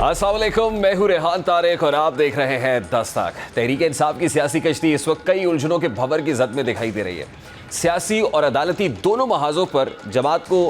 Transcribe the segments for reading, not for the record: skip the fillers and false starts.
अस्सलाम वालेकुम, मैं हूं रेहान तारिक और आप देख रहे हैं दस्तक। तहरीक इंसाफ की सियासी कश्ती इस वक्त कई उलझनों के भंवर की जद में दिखाई दे रही है। सियासी और अदालती दोनों महाजों पर जमात को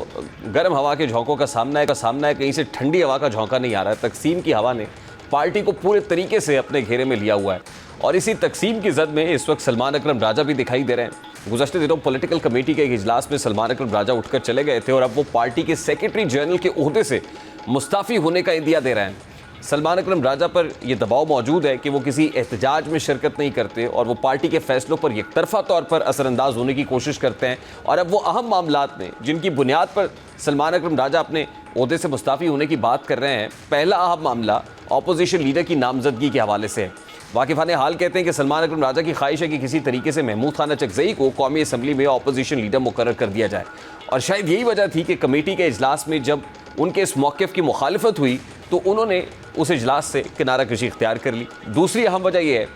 गर्म हवा के झोंकों का सामना है। कहीं से ठंडी हवा का झोंका नहीं आ रहा है। तकसीम की हवा ने पार्टी को पूरे तरीके से अपने घेरे में लिया हुआ है और इसी तकसीम की जद में इस वक्त सलमान अकरम राजा भी दिखाई दे रहे हैं। गुज़श्ते दिनों पॉलिटिकल कमेटी के एक इजलास में सलमान अकरम राजा उठकर चले गए थे और अब वो पार्टी के सेक्रेटरी जनरल के ओहदे से मुस्ताफ़ी होने का इंदिया दे रहे हैं। सलमान अकरम राजा पर यह दबाव मौजूद है कि वो किसी एहतजाज में शिरकत नहीं करते और वो पार्टी के फैसलों पर एकतरफा तौर पर असरअंदाज होने की कोशिश करते हैं। और अब वो अहम मामलात में जिनकी बुनियाद पर सलमान अकरम राजा अपने ओहदे से मुस्ताफ़ी होने की बात कर रहे हैं, पहला अहम मामला अपोजिशन लीडर की नामजदगी के हवाले से है। वाकिफ़ान हाल कहते हैं कि सलमान अकरम राजा की ख्वाहिश है कि किसी तरीके से महमूद खान अचकज़ई को कौमी असम्बली में अपोजिशन लीडर मुकर्रर कर दिया जाए। और शायद यही वजह थी कि कमेटी के इजलास में जब उनके इस मौक़िफ़ की मुखालफत हुई तो उन्होंने उस इजलास से किनारा कशी इख्तियार कर ली। दूसरी अहम वजह यह है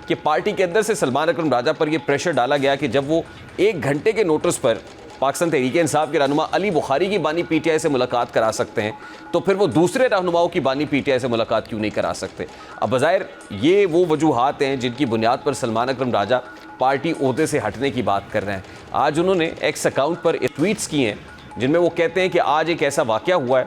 कि पार्टी के अंदर से सलमान अकरम राजा पर यह प्रेशर डाला गया कि जब वो 1 घंटे के नोटिस पर पाकिस्तान तहरीक इंसाफ के रहनुमा अली बुखारी की बानी पीटीआई से मुलाकात करा सकते हैं, तो फिर वो दूसरे रहनुमाओं की बानी पीटीआई से मुलाकात क्यों नहीं करा सकते। अब बज़ाहिर ये वो वजूहात हैं जिनकी बुनियाद पर सलमान अकरम राजा पार्टी ओहदे से हटने की बात कर रहे हैं। आज उन्होंने एक्स अकाउंट पर ट्वीट्स किए हैं जिनमें वो कहते हैं कि आज एक ऐसा वाक़या हुआ है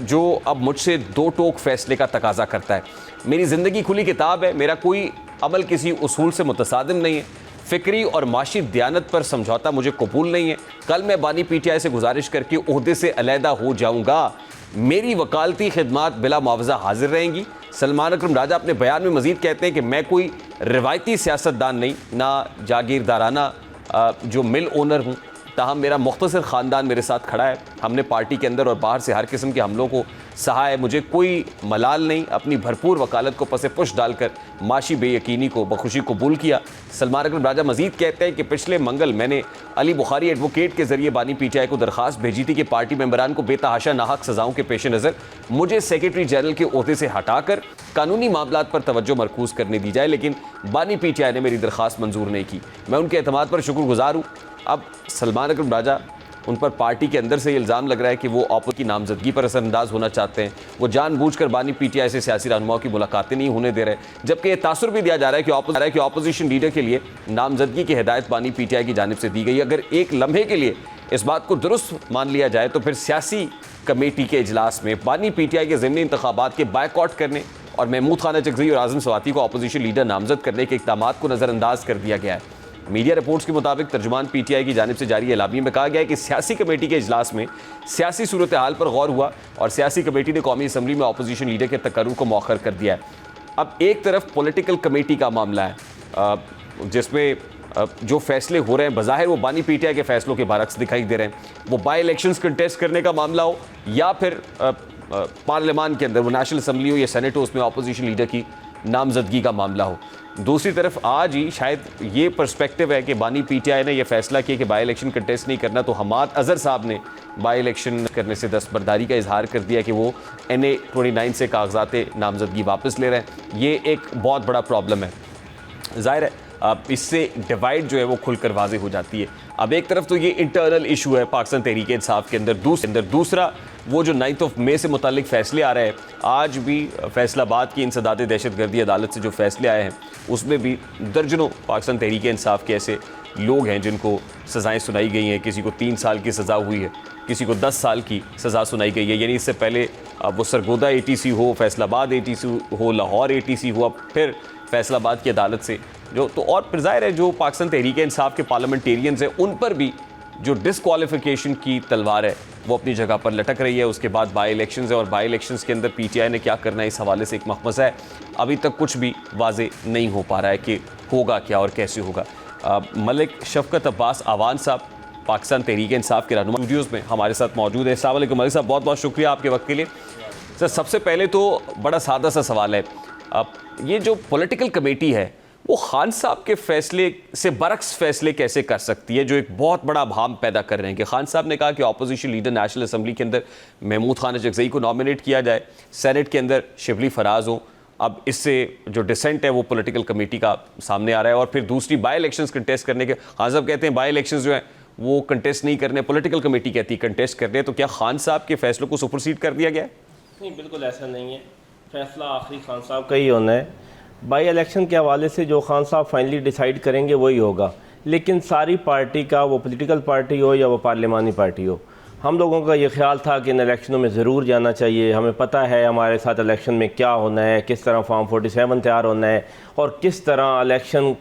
जो अब मुझसे 2 टोक फैसले का तकाजा करता है। मेरी ज़िंदगी खुली किताब है, मेरा कोई अमल किसी उसूल से मुतसादिम नहीं है, फ़िक्री और माशी दयानत पर समझौता मुझे कबूल नहीं है। कल मैं बानी पीटीआई से गुजारिश करके ओहदे से अलहदा हो जाऊँगा। मेरी वकालती खिदमात बिला मुआवजा हाजिर रहेंगी। सलमान अकरम राजा अपने बयान में मज़ीद कहते हैं कि मैं कोई रिवायती सियासतदान नहीं, ना जागीरदाराना जो मिल ओनर हूँ, ताहम मेरा मुख्तसर ख़ानदान मेरे साथ खड़ा है। हमने पार्टी के अंदर और बाहर से हर किस्म के हमलों को सहा है। मुझे कोई मलाल नहीं, अपनी भरपूर वकालत को पसे पुश डालकर माशी बेयकीनी को बखुशी कबूल किया। सलमान अकरम राजा मज़ीद कहते हैं कि पिछले मंगल मैंने अली बुखारी एडवोकेट के ज़रिए बानी पीटीआई को दरख्वास्त भेजी थी कि पार्टी मेंबरान को बेतहाशा नाहक सज़ाओं के पेश नज़र मुझे सेक्रेटरी जनरल के ओहदे से हटाकर कानूनी मामलात पर तवज्जो मरकूज़ करने दी जाए, लेकिन बानी पीटीआई ने मेरी दरख्वास्त मंजूर नहीं की। मैं उनके एतमाद पर शुक्रगुजार हूँ। अब सलमान अकरम राजा उन पर पार्टी के अंदर से ये इल्ज़ाम लग रहा है कि वो आपो की नामजदगी पर असरअंदाज होना चाहते हैं। वो जानबूझकर बानी पीटीआई से सियासी रहनुमाओं की मुलाकातें नहीं होने दे रहे, जबकि ये तासुर भी दिया जा रहा है कि अपोजिशन लीडर के लिए नामजदगी की हिदायत बानी पीटीआई की जानिब से दी गई। अगर एक लम्हे के लिए इस बात को दुरुस्त मान लिया जाए तो फिर सियासी कमेटी के इजलास में बानी पीटीआई के ज़िमनी इंतखाबात के बायकॉट करने और महमूद खान अचकज़ई और आज़म स्वाति को अपोजिशन लीडर नामजद करने के इक़दामात को नज़रअंदाज कर दिया गया है। मीडिया रिपोर्ट्स के मुताबिक तर्जुमान पीटीआई की जानिब से जारी एलामी में कहा गया है कि सियासी कमेटी के इजलास में सियासी सूरत हाल पर गौर हुआ और सियासी कमेटी ने कौमी असम्बली में अपोजिशन लीडर के तकर्रुर को मौखर कर दिया है। अब एक तरफ पॉलिटिकल कमेटी का मामला है जिसमें जो फैसले हो रहे हैं बज़ाहिर वो बानी पीटीआई के फैसलों के बरक्स दिखाई दे रहे हैं। वो बाई इलेक्शंस कंटेस्ट करने का मामला हो या फिर पार्लियामान के अंदर वो नेशनल असम्बली हो या सेनेट हो, उसमें अपोजिशन लीडर की नामजदगी का मामला हो। दूसरी तरफ आज ही शायद ये पर्सपेक्टिव है कि बानी पीटीआई ने यह फैसला किया कि बाई इलेक्शन कंटेस्ट नहीं करना, तो हमाद अज़हर साहब ने बाई इलेक्शन करने से दस्तबरदारी का इजहार कर दिया कि वो NA-29 से कागजात नामजदगी वापस ले रहे हैं। ये एक बहुत बड़ा प्रॉब्लम है। ज़ाहिर है इससे डिवाइड जो है वो खुलकर वाज़ेह हो जाती है। अब एक तरफ तो ये इंटरनल इशू है पाकिस्तान तहरीक इंसाफ के अंदर, दूसरा वो जो 9 मई से मुतालिक फ़ैसले आ रहे हैं। आज भी फैसलाबाद की इंसदाद दहशतगर्दी अदालत से जो फ़ैसले आए हैं उसमें भी दर्जनों पाकिस्तान तहरीक इंसाफ के ऐसे लोग हैं जिनको सज़ाएँ सुनाई गई हैं। किसी को 3 साल की सज़ा हुई है, किसी को 10 साल की सज़ा सुनाई गई है। यानी इससे पहले वो सरगोदा ATC हो, फैसलाबाद ATC हो, लाहौर ATC हो, अब फिर फैसलाबाद की अदालत से जो तो और फिर ज़ाहिर है जो पाकिस्तान तहरीक इंसाफ के पार्लियामेंटेरियंस हैं उन पर भी जो डिसक्वालिफिकेशन की तलवार है वो अपनी जगह पर लटक रही है। उसके बाद बाई इलेक्शंस है और बाई इलेक्शंस के अंदर पीटीआई ने क्या करना है इस हवाले से एक मखमसा है। अभी तक कुछ भी वाज़ेह नहीं हो पा रहा है कि होगा क्या और कैसे होगा। मलिक शफकत अब्बास आवान साहब पाकिस्तान तहरीक इंसाफ के रहनुमा स्टूडियोज़ में हमारे साथ मौजूद है। अस्सलाम वालेकुम मलिक साहब, बहुत बहुत शुक्रिया आपके वक्त के लिए। सर सबसे पहले तो बड़ा सादा सा सवाल है, ये जो पॉलिटिकल कमेटी है वो खान साहब के फैसले से बरक्स फैसले कैसे कर सकती है, जो एक बहुत बड़ा भाम पैदा कर रहे हैं कि खान साहब ने कहा कि अपोजिशन लीडर नेशनल असम्बली के अंदर महमूद खान अचकज़ई को नॉमिनेट किया जाए, सेनेट के अंदर शिबली फराज हो। अब इससे जो डिसेंट है वो पॉलिटिकल कमेटी का सामने आ रहा है और फिर दूसरी बाई इलेक्शंस कंटेस्ट करने के खान साहब कहते हैं बाई इलेक्शंस जो है वो कंटेस्ट नहीं करने, पॉलिटिकल कमेटी कहती है कंटेस्ट करने। तो क्या खान साहब के फैसलों को सुपरसीड कर दिया गया है? नहीं, बिल्कुल ऐसा नहीं है। फैसला आखिरी खान साहब का ही होना है। बाई इलेक्शन के हवाले से जो खान साहब फाइनली डिसाइड करेंगे वही होगा, लेकिन सारी पार्टी का, वो पॉलिटिकल पार्टी हो या वो पार्लिमानी पार्टी हो, हम लोगों का ये ख्याल था कि इन इलेक्शनों में ज़रूर जाना चाहिए। हमें पता है हमारे साथ इलेक्शन में क्या होना है, किस तरह फॉर्म 47 तैयार होना है और किस तरह इलेक्शन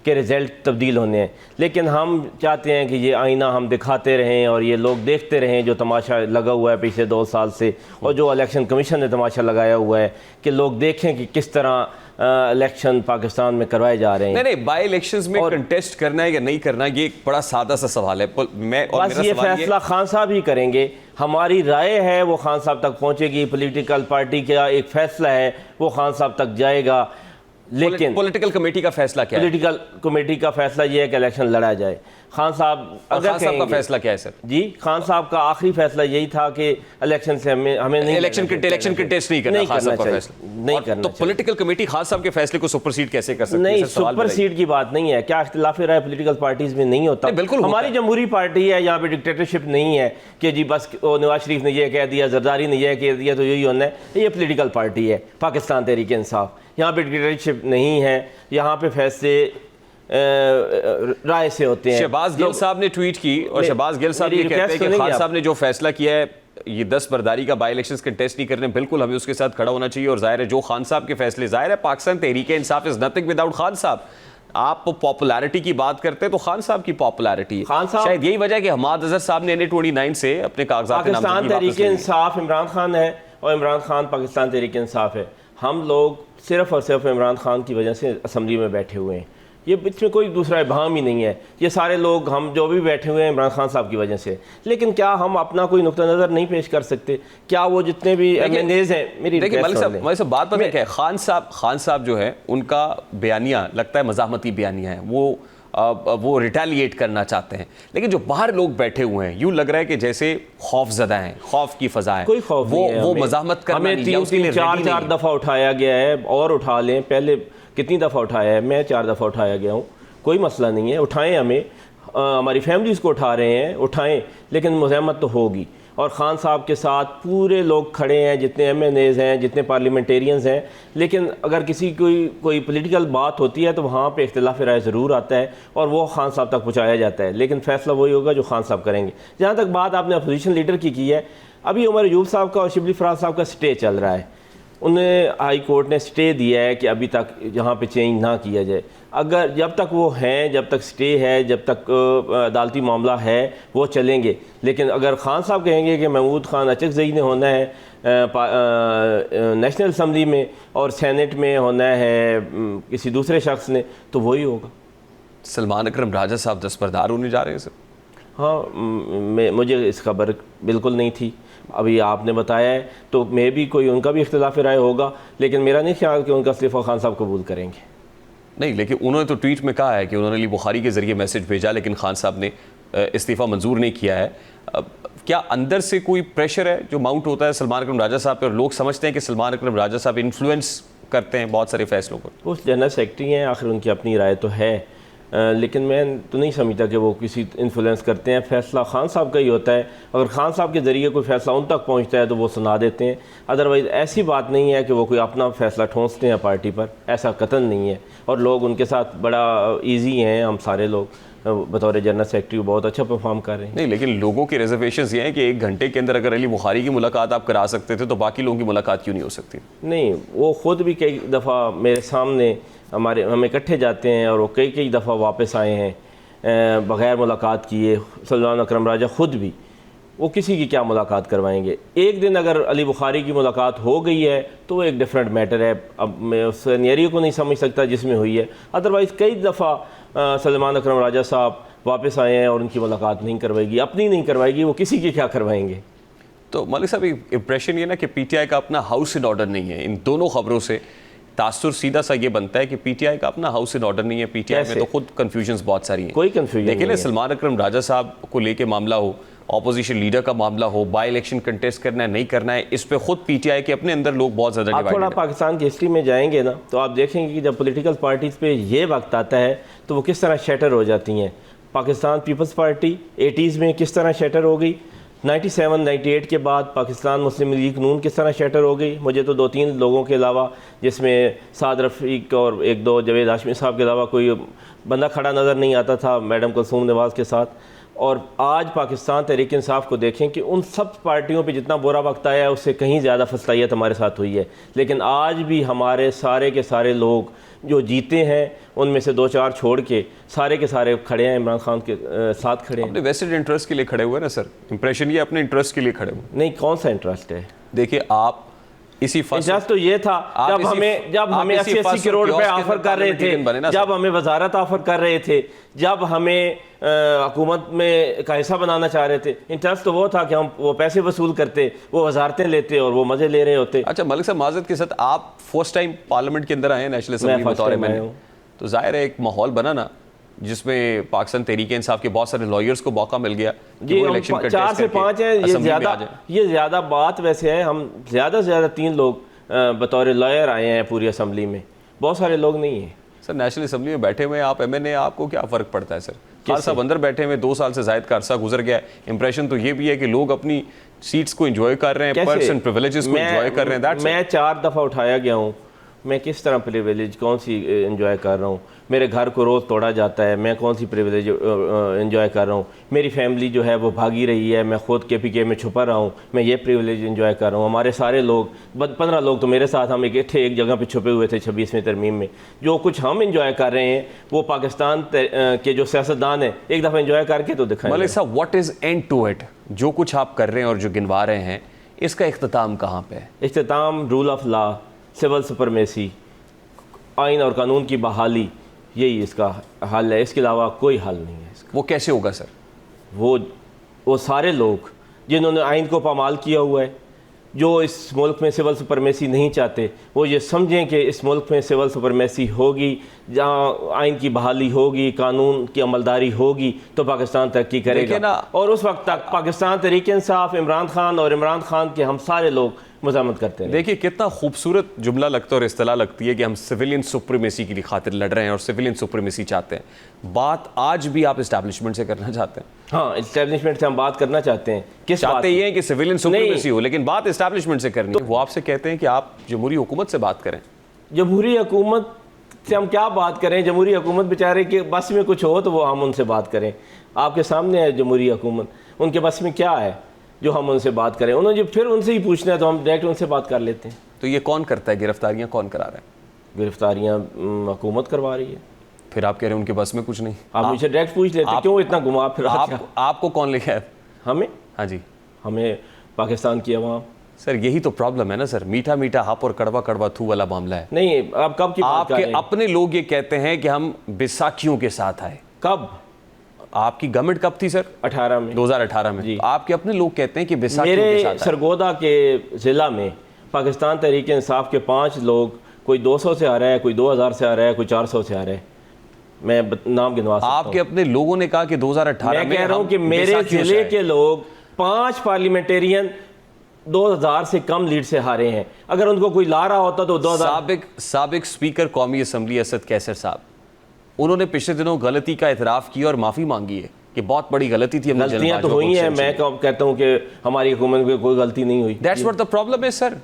के रिज़ल्ट तब्दील होने हैं, लेकिन हम चाहते हैं कि ये आईना हम दिखाते रहें और ये लोग देखते रहें जो तमाशा लगा हुआ है पिछले 2 साल से, और जो इलेक्शन कमीशन ने तमाशा लगाया हुआ है कि लोग देखें कि किस तरह इलेक्शन पाकिस्तान में करवाए जा रहे हैं। नहीं, बाई इलेक्शंस में कंटेस्ट करना है या नहीं करना, ये एक बड़ा सादा सा सवाल है। मैं और बस ये फैसला खान साहब ही करेंगे। हमारी राय है वो खान साहब तक पहुंचेगी, पॉलिटिकल पार्टी का एक फैसला है वो खान साहब तक जाएगा, लेकिन पॉलिटिकल कमेटी का फैसला क्या है? पॉलिटिकल कमेटी का फैसला ये है कि इलेक्शन लड़ा जाए। खान साहब खान साहब का फैसला क्या है सर? जी, खान साहब का आखिरी फैसला यही था कि इलेक्शन से हमें नहीं, इलेक्शन कंटेस्ट नहीं करना, खान साहब का फैसला नहीं करना। तो पॉलिटिकल कमेटी खान साहब के फैसले को सुपरसीड कैसे कर सकती है? नहीं, सुपरसीड की बात नहीं है। क्या इख्तिलाफ राय पॉलिटिकल पार्टीज में नहीं होता? बिल्कुल हमारी जमहूरी पार्टी है, यहाँ पे डिक्टेटरशिप नहीं है कि जी बस नवाज शरीफ ने यह कह दिया, जरदारी ने यह कह दिया तो यही होना है। ये पॉलिटिकल पार्टी है पाकिस्तान तहरीक इंसाफ। यहाँ पे डिक्टेटरशिप नहीं है, यहाँ पे फैसले राय से होते हैं। शहबाज गिल साहब ने ट्वीट की और शहबाज गिल साहब ये कहते हैं कि खान साहब ने जो फैसला किया है, ये 10 बरदारी का बाई इलेक्शंस कंटेस्ट नहीं करने, बिल्कुल हमें उसके साथ खड़ा होना चाहिए। और जाहिर है जो खान साहब के फैसले, जाहिर है Pakistan Tehreek Insaf is nothing without Khan साहब। आप पॉपुलैरिटी की बात करते हैं तो खान साहब की पॉपुलैरिटी शायद यही वजह है कि हमाद अजहर साहब ने NA-29 से अपने कागजात पे पाकिस्तान तहरीक इंसाफ इमरान खान है और इमरान खान पाकिस्तान तहरीक इंसाफ है। हम लोग सिर्फ और सिर्फ इमरान खान की वजह से असम्बली में बैठे हुए हैं, ये इसमें कोई दूसरा इबाम ही नहीं है। ये सारे लोग हम जो भी बैठे हुए हैं इमरान खान साहब की वजह से। लेकिन क्या हम अपना कोई नुक्ता नज़र नहीं पेश कर सकते? क्या वो जितने भी MNAs हैं, मेरी देखिए मलिक साहब बात पता है क्या है, खान साहब जो है उनका बयानिया लगता है मज़ाहमती बयानिया है, वो रिटेलिएट करना चाहते हैं, लेकिन जो बाहर लोग बैठे हुए हैं यूं लग रहा है कि जैसे खौफजदा हैं, खौफ की फजा है। कोई खौफ नहीं है, वो मज़ाहमत करना हमें 3-4 दफ़ा उठाया गया है और उठा लें। पहले कितनी दफ़ा उठाया है? मैं 4 दफ़ा उठाया गया हूँ, कोई मसला नहीं है, उठाएं हमें, हमारी फैमिलीज़ को उठा रहे हैं, उठाएं, लेकिन मुज़ाहमत तो होगी। और ख़ान साहब के साथ पूरे लोग खड़े हैं, जितने MNAs हैं, जितने पार्लियामेंटेरियंस हैं। लेकिन अगर किसी कोई पॉलिटिकल बात होती है तो वहाँ पे इख्तिलाफ राय ज़रूर आता है और वो ख़ान साहब तक पहुँचाया जाता है, लेकिन फ़ैसला वही होगा जो ख़ान साहब करेंगे। जहाँ तक बात आपने अपोजिशन लीडर की है, अभी उमर अयूब साहब का और शिबली फराज साहब का स्टे चल रहा है। उन्हें हाई कोर्ट ने स्टे दिया है कि अभी तक यहाँ पे चेंज ना किया जाए। अगर जब तक वो हैं, जब तक स्टे है, जब तक अदालती मामला है, वो चलेंगे। लेकिन अगर खान साहब कहेंगे कि महमूद खान अचकज़ई ने होना है नेशनल असम्बली में और सेनेट में होना है किसी दूसरे शख्स ने, तो वही होगा। सलमान अकरम राजा साहब 10 बरदार होने जा रहे हैं सर? हाँ, मुझे इस खबर बिल्कुल नहीं थी, अभी आपने बताया है तो मे भी कोई उनका भी इख्तिलाफ राय होगा, लेकिन मेरा नहीं ख्याल कि उनका इस्तीफ़ा खान साहब कबूल करेंगे। नहीं, लेकिन उन्होंने तो ट्वीट में कहा है कि उन्होंने अली बुखारी के ज़रिए मैसेज भेजा, लेकिन खान साहब ने इस्तीफ़ा मंजूर नहीं किया है। क्या अंदर से कोई प्रेशर है जो माउंट होता है सलमान अकरम राजा साहब पे, और लोग समझते हैं कि सलमान अकरम राजा साहब इन्फ्लुएंस करते हैं बहुत सारे फैसलों को? उस जनरल सेक्रेटरी हैं, आखिर उनकी अपनी राय तो है, लेकिन मैं तो नहीं समझता कि वो किसी इन्फ्लुएंस करते हैं। फ़ैसला खान साहब का ही होता है। अगर खान साहब के ज़रिए कोई फ़ैसला उन तक पहुंचता है तो वो सुना देते हैं, अदरवाइज़ ऐसी बात नहीं है कि वो कोई अपना फ़ैसला ठोंसते हैं पार्टी पर, ऐसा कतन नहीं है। और लोग उनके साथ बड़ा ईजी हैं, हम सारे लोग बतौर जनरल सेक्रेटरी बहुत अच्छा परफॉर्म कर रहे हैं। नहीं, लेकिन लोगों के रिजर्वेशंस ये हैं कि 1 घंटे के अंदर अगर अली बुखारी की मुलाकात आप करा सकते थे तो बाकी लोगों की मुलाकात क्यों नहीं हो सकती? नहीं, वो ख़ुद भी कई दफ़ा मेरे सामने हम इकट्ठे जाते हैं और वो कई दफ़ा वापस आए हैं बग़ैर मुलाकात किए। सलमान अकरम राजा ख़ुद भी, वो किसी की क्या मुलाकात करवाएंगे? एक दिन अगर अली बुखारी की मुलाकात हो गई है तो वो एक डिफरेंट मैटर है। अब मैं उस सिनेरियो को नहीं समझ सकता जिसमें हुई है, अदरवाइज़ कई दफ़ा सलमान अकरम राजा साहब वापस आए हैं और उनकी मुलाकात नहीं करवाएगी, अपनी नहीं करवाएगी, वो किसी की क्या करवाएंगे? तो मलिक साहब, इम्प्रेशन ये ना कि PTI का अपना हाउस इन ऑर्डर नहीं है। इन दोनों खबरों से तासुर सीधा सा ये बनता है कि PTI का अपना हाउस इन ऑर्डर नहीं है। PTI में तो खुद कंफ्यूजन्स बहुत सारी हैं। कोई कंफ्यूजन लेकिन सलमान अकरम राजा साहब को लेके मामला हो, ऑपोजिशन लीडर का मामला हो, बाई इलेक्शन कंटेस्ट करना है नहीं करना है, इस पे खुद PTI के अपने अंदर लोग बहुत ज़्यादा डिवाइडेड हैं। थोड़ा पाकिस्तान की हिस्ट्री में जाएंगे ना तो आप देखेंगे कि जब पॉलिटिकल पार्टीज़ पे ये वक्त आता है तो वो किस तरह शैटर हो जाती हैं। पाकिस्तान पीपल्स पार्टी 80s में किस तरह शैटर हो गई, 97-98 के बाद पाकिस्तान मुस्लिम लीग नून किस तरह शटर हो गई, मुझे तो 2-3 लोगों के अलावा, जिसमें साद रफ़ीक और 1-2 जवेद हाशमी साहब के अलावा कोई बंदा खड़ा नज़र नहीं आता था मैडम कुलसूम नवाज़ के साथ। और आज पाकिस्तान तहरीक इंसाफ को देखें कि उन सब पार्टियों पे जितना बुरा वक्त आया है उससे कहीं ज़्यादा फसलाहियत हमारे साथ हुई है, लेकिन आज भी हमारे सारे के सारे लोग जो जीते हैं उनमें से 2-4 छोड़ के सारे खड़े हैं, इमरान खान के साथ खड़े हैं। अपने वेस्टेड इंटरेस्ट के लिए खड़े हुए ना सर, इंप्रेशन ये अपने इंटरेस्ट के लिए खड़े हुए। नहीं, कौन सा इंटरेस्ट है? देखिए आप इसी इंटरेस्ट तो ये था जब हमें 80-80 करोड़ रुपए ऑफर कर रहे थे, जब हमें वजारत ऑफर कर रहे थे, जब हमें हुकूमत में का हिस्सा बनाना चाह रहे थे। इंटरेस्ट तो वो था कि हम वो पैसे वसूल करते, वो वजारतें लेते और वो मजे ले रहे होते। अच्छा मलिक साहब, माजरत के साथ आप फर्स्ट टाइम पार्लियामेंट के अंदर आए हैं नेशनल असेंबली में बतौर एमएनए, तो जाहिर है एक माहौल बना ना जिसमें पाकिस्तान तहरीक इंसाफ के बहुत सारे लॉयर्स को मौका मिल गया जी। 4 से 5 है, ये ज़्यादा बात वैसे है। हम ज़्यादा से ज़्यादा 3 लोग बतौर लॉयर आए हैं पूरी असम्बली में, बहुत सारे लोग नहीं हैं। सर नेशनल असेंबली में बैठे हुए आप एमएनए, आपको क्या फ़र्क पड़ता है सर? खान साहब अंदर बैठे हुए 2 साल से ज़ायद का अरसा गुजर गया है, इंप्रेशन तो ये भी है कि लोग अपनी सीट्स को एंजॉय कर रहे हैं, पर्स एंड प्रिविलेजेस को एंजॉय कर रहे हैं। मैं 4 दफ़ा उठाया गया हूँ, मैं किस तरह प्रिविलेज कौन सी एंजॉय कर रहा हूँ? मेरे घर को रोज़ तोड़ा जाता है, मैं कौन सी प्रिविलेज एंजॉय कर रहा हूँ? मेरी फैमिली जो है वो भागी रही है, मैं खुद KPK में छुपा रहा हूँ, मैं ये प्रिविलेज एंजॉय कर रहा हूँ। हमारे सारे लोग 15 लोग तो मेरे साथ हम एक जगह पे छुपे हुए थे 26वीं तरमीम में। जो कुछ हम एंजॉय कर रहे हैं वो पाकिस्तान के जो सियासतदान हैं एक दफ़ा एंजॉय करके तो दिखाएं। मलिक साहब, what is end to it? जो कुछ आप कर रहे हैं और जो गिनवा रहे हैं, इसका इख्तिताम कहाँ पे है? इख्तिताम rule of law, civil supremacy, आइन और कानून की बहाली, यही इसका हल है। इसके अलावा कोई हल नहीं है इसका। वो कैसे होगा सर? वो सारे लोग जिन्होंने आइन को पामाल किया हुआ है, जो इस मुल्क में सिविल सुपरमेसी नहीं चाहते, वो ये समझें कि इस मुल्क में सिविल सुपरमेसी होगी, जहाँ आइन की बहाली होगी, कानून की अमलदारी होगी, तो पाकिस्तान तरक्की करेगा। और उस वक्त तक पाकिस्तान तहरीक इंसाफ, इमरान खान और इमरान खान के हम सारे लोग मज़ामत करते हैं। देखिए कितना खूबसूरत जुमला लगता है और इस्तिलाह लगती है कि हम सिविलियन सुप्रीमेसी की खातिर लड़ रहे हैं और सिविलियन सुप्रीमेसी चाहते हैं। बात आज भी आप इस्टेब्लिशमेंट से करना चाहते हैं? हाँ, इस्टेब्लिशमेंट से हम बात करना चाहते हैं। किस चाहते ये हैं कि सिविलियन सुप्रीमेसी हो, लेकिन बात इस्टेब्लिशमेंट से करनी है। वो आपसे कहते हैं कि आप जमहूरी हुकूमत से बात करें। जमहूरी हुकूमत से हम क्या बात करें? जमहूरी हुकूमत बेचारे के बस में कुछ हो तो वो हम उनसे बात करें। आपके सामने है जमहूरी हुकूमत, उनके बस में क्या है जो हम उनसे बात करें? उन्होंने फिर उनसे ही पूछना है तो हम डायरेक्ट उनसे बात कर लेते हैं। तो ये कौन करता है? गिरफ्तारियां कौन करा रहा है? गिरफ्तारियां हुकूमत करवा रही है। फिर आप कह रहे हैं उनके बस में कुछ नहीं? आप मुझे डायरेक्ट पूछ लेते हैं, क्यों इतना घुमा फिर? आपको कौन लेके आया? हमें? हाँ जी, हमें पाकिस्तान की अवाम। सर यही तो प्रॉब्लम है ना सर, मीठा मीठा हप और कड़वा कड़वा थू वाला मामला है। नहीं, आप कब की बात कर रहे हैं? आपके अपने लोग ये कहते हैं कि हम बैसाखियों के साथ आए। कब? आपकी गवर्नमेंट कब थी सर? 18 में, 2018 में। तो आपके अपने लोग कहते हैं कि बैसाखियों के साथ आए। सरगोदा के ज़िला में पाकिस्तान तहरीक इंसाफ के 5 लोग, कोई 200 से आ रहा है, कोई 2000 से आ रहा है, कोई 400 से आ रहा है। मैं नाम गिनवा सकता हूं। आपके अपने लोगों ने कहा कि 2018 में मैं कह रहा हूं कि मेरे जिले के लोग 5 पार्लियामेंटेरियन 2000 से कम लीड से हारे हैं। अगर उनको कोई ला रहा होता तो 2000। साबिक स्पीकर कौमी असम्बली असद कैसर साहब, उन्होंने पिछले दिनों गलती का इतराफ़ किया और माफ़ी मांगी है कि बहुत बड़ी गलती थी। गलतियां तो हुई हैं, मैं कहता हूं कि हमारी हुकूमत में कोई गलती नहीं हुई। दैट्स व्हाट द प्रॉब्लम है सर।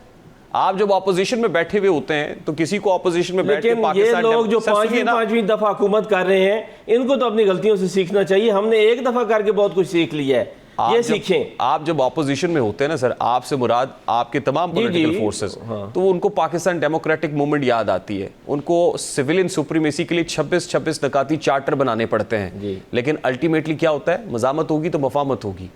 आप जब ऑपोजिशन में बैठे हुए होते हैं तो किसी को ऑपोजिशन में बैठ के पाकिस्तान, ये लोग जो पांचवी दफा हुकूमत कर रहे हैं, इनको तो अपनी गलतियों से सीखना चाहिए। हमने एक दफा करके बहुत कुछ सीख लिया है, ये सीखें। आप जब ऑपोजिशन में होते हैं ना सर, आपसे मुराद आपके तमाम पॉलिटिकल फोर्सेस, तो उनको पाकिस्तान डेमोक्रेटिक मूवमेंट याद आती है। उनको सिविलियन सुप्रीमेसी के लिए 26 नकाती चार्टर बनाने पड़ते हैं। लेकिन अल्टीमेटली क्या होता है? मज़ामत होगी तो मफामत होगी,